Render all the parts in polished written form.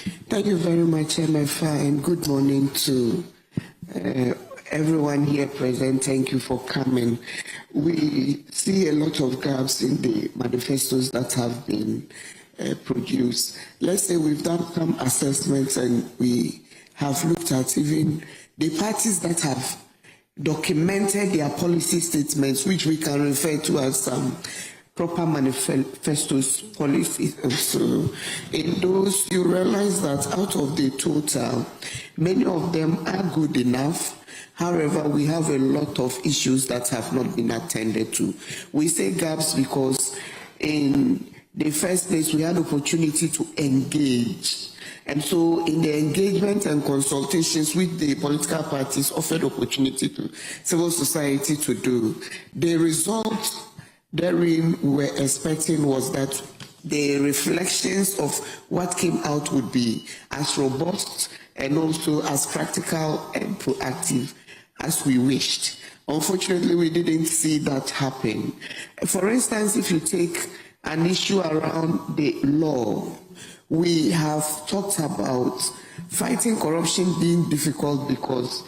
Thank you very much, MFI, and good morning to everyone here present. Thank you for coming. We see a lot of gaps in the manifestos that have been produced. Let's say we've done some assessments and we have looked at even the parties that have documented their policy statements, which we can refer to as proper manifestos policies. So in those, you realize that out of the total, many of them are good enough. However, we have a lot of issues that have not been attended to. We say gaps because in the first place, we had opportunity to engage. And so in the engagement and consultations with the political parties offered opportunity to civil society to do, the result therein we were expecting was that the reflections of what came out would be as robust and also as practical and proactive as we wished. Unfortunately, we didn't see that happen. For instance, if you take an issue around the law, we have talked about fighting corruption being difficult because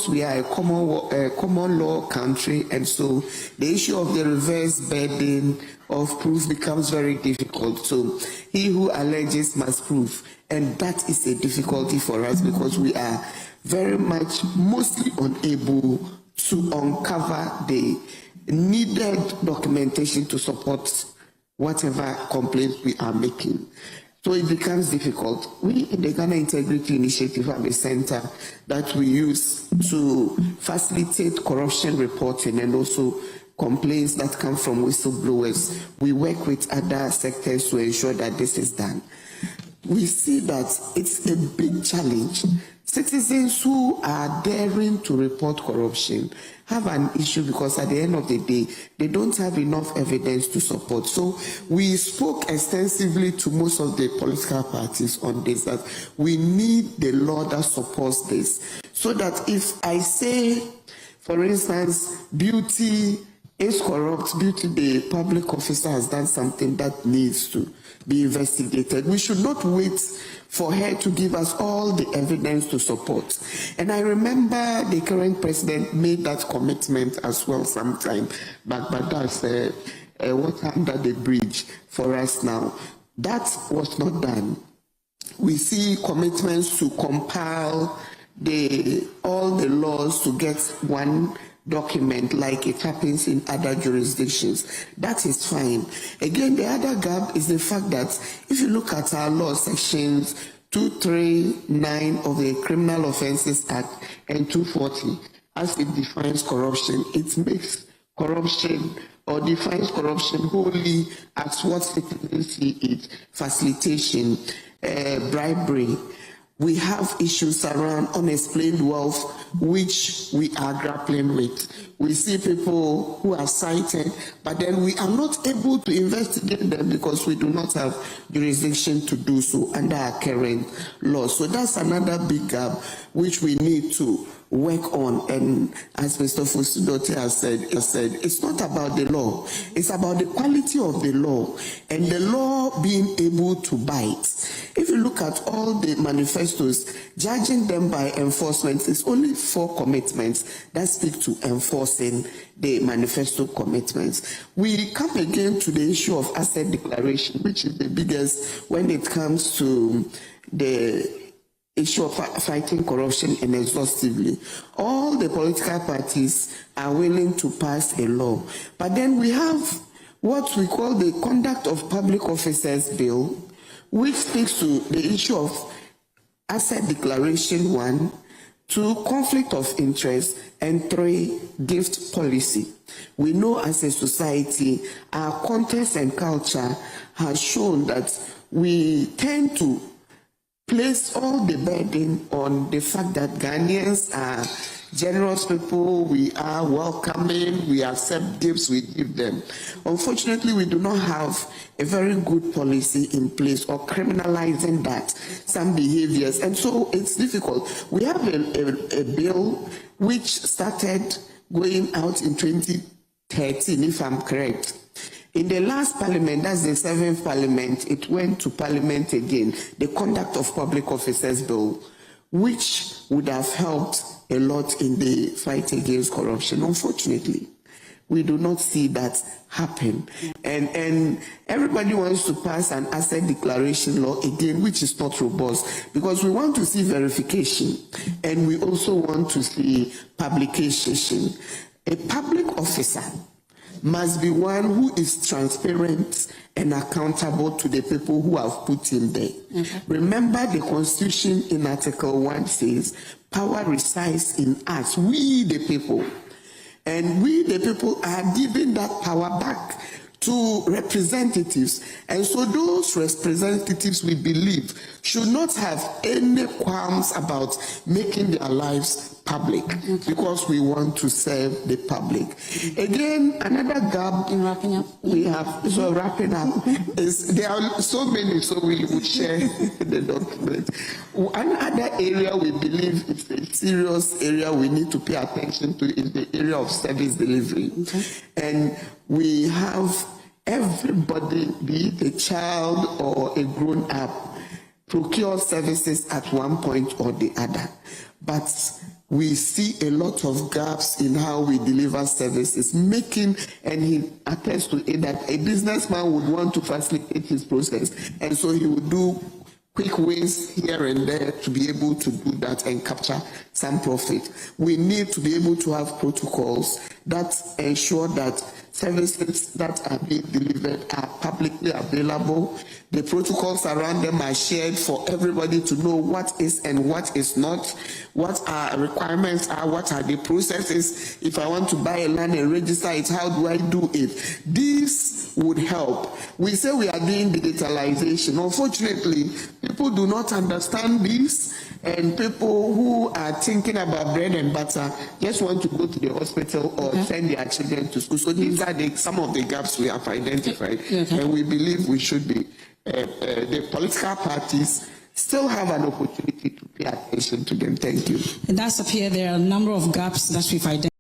we are a common law country, and so the issue of the reverse burden of proof becomes very difficult. So he who alleges must prove, and that is a difficulty for us because we are very much mostly unable to uncover the needed documentation to support whatever complaints we are making. So it becomes difficult. We in the Ghana Integrity Initiative have a center that we use to facilitate corruption reporting and also complaints that come from whistleblowers. We work with other sectors to ensure that this is done. We see that it's a big challenge. Citizens who are daring to report corruption have an issue because at the end of the day, they don't have enough evidence to support. So we spoke extensively to most of the political parties on this, that we need the law that supports this. So that if I say, for instance, Beauty is corrupt, Beauty, the public officer, has done something that needs to be investigated, we should not wait for her to give us all the evidence to support. And I remember the current president made that commitment as well sometime back, but that's water under the bridge for us now. That was not done. We see commitments to compile all the laws to get one document like it happens in other jurisdictions. That is fine. Again, the other gap is the fact that if you look at our law sections 239 of the Criminal Offences Act and 240, as it defines corruption, it makes corruption or defines corruption wholly as what citizens see it: facilitation, bribery. We have issues around unexplained wealth, which we are grappling with. We see people who are cited, but then we are not able to investigate them because we do not have jurisdiction to do so under our current law. So that's another big gap which we need to work on. And as Mr. Fusidote has said, it's not about the law, it's about the quality of the law and the law being able to bite. If you look at all the manifestos, judging them by enforcement is only 4 commitments that speak to enforcing the manifesto commitments. We come again to the issue of asset declaration, which is the biggest when it comes to the issue of fighting corruption inexhaustively. All the political parties are willing to pass a law, but then we have what we call the Conduct of Public Officers Bill, which speaks to the issue of asset declaration 1, 2, conflict of interest, and 3, gift policy. We know as a society, our context and culture has shown that we tend to place all the burden on the fact that Ghanaians are generous people, we are welcoming, we accept gifts, we give them. Unfortunately, we do not have a very good policy in place or criminalizing that, some behaviors, and so it's difficult. We have a bill which started going out in 2013, if I'm correct, In the last parliament, that's the 7th parliament, it went to parliament again, the Conduct of Public Officers Bill, which would have helped a lot in the fight against corruption. Unfortunately, we do not see that happen. And everybody wants to pass an asset declaration law again, which is not robust, because we want to see verification and we also want to see publication. A public officer must be one who is transparent and accountable to the people who have put him there. Remember, the Constitution in Article 1 says, power resides in us, we the people. And we the people are giving that power back to representatives. And so those representatives, we believe, should not have any qualms about making their lives public, because we want to serve the public. Again, another gap in wrapping up, we have, so wrapping up, is there are so many, so we would share the document. Another area we believe is a serious area we need to pay attention to is the area of service delivery. And we have everybody, be it a child or a grown-up, procure services at one point or the other. But we see a lot of gaps in how we deliver services, and he attests to it that a businessman would want to facilitate his process, and so he would do quick wins here and there to be able to do that and capture some profit. We need to be able to have protocols that ensure that services that are being delivered are publicly available. The protocols around them are shared for everybody to know what is and what is not, what our requirements are, what are the processes. If I want to buy a land and register it, how do I do it? This would help. We say we are doing digitalization. Unfortunately, people do not understand this, and people who are thinking about bread and butter just want to go to the hospital or send their children to school. So these are some of the gaps we have identified, and we believe we should be. The political parties still have an opportunity to pay attention to them. Thank you. It does appear there are a number of gaps that we've identified.